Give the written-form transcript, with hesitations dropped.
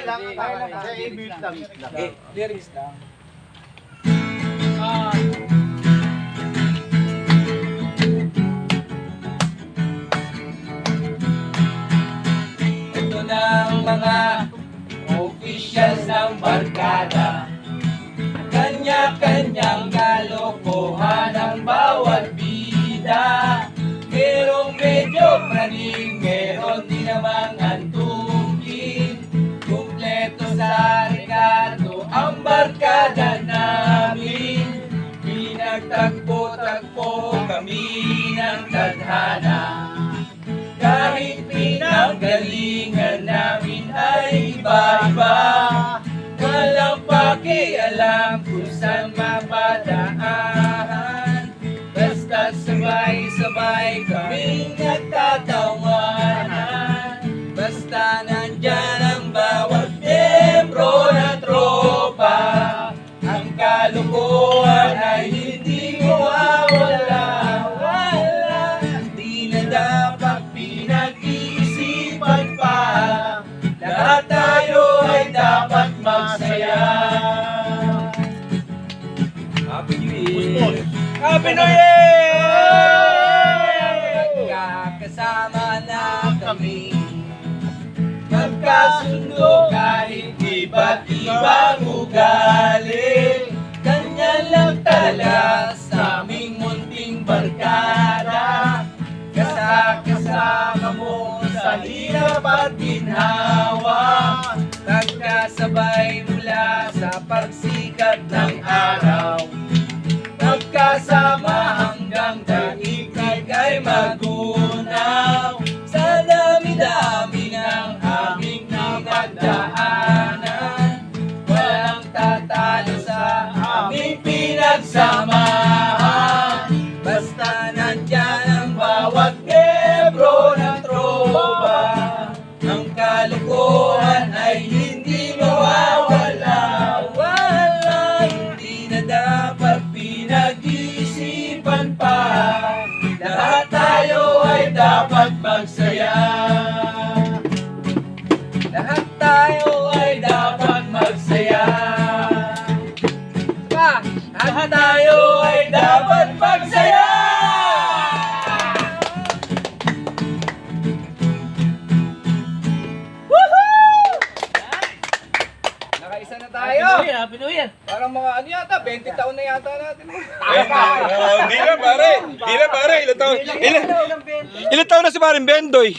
lang. Sa i-mute lang. Lyrics lang. Ito na ang mga officials ng barkada. Kanya-kanyang kalokohan ang bawat bida. Merong medyo praning, meron din namang antukin. Kumpleto sa Ricardo ang barkada namin. Pinagtagpo-tagpo kami ng tadhana. Kahit pinanggalingan namin ay iba-iba. Walang pakialam kung saan mapadaan. Basta sabay-sabay kaming nagtatawanan. Basta nandyan ang bawat miyembro na tropa. Ang kalokohan ay hindi mawawala. Wala, di na dapat pinag-iisipan pa. Lahat tayo ay dapat magsaya. Happy New Year! Happy New Year! Magkakasama na kami. Magkasundo kahit iba't ibang ugali. Ganyan lang talaga sa aming munting barkada. Kasama mo sa hirap at ginhawa. Magkasabay mula sa pagsikat ng araw. Magkasama hanggang daigdig ay magunaw. Sa dami-dami ng aming pinagdaanan, walang tatalo sa aming pinagsamahan. Basta nandyan ang bawat miyembro ng tropa. Ang kalokohan ay hindi mawawala. Wala, hindi na dapat pinag-iisipan pa. Lahat tayo ay dapat magsaya. Lahat tayo ay dapat magsaya. Lahat tayo ay dapat magsaya. Nakaisa na tayo. Happy New Year! Parang mga ano yata, 20 taon na yata natin. Hindi na pare. Ilan taon na si Paring Bendoy?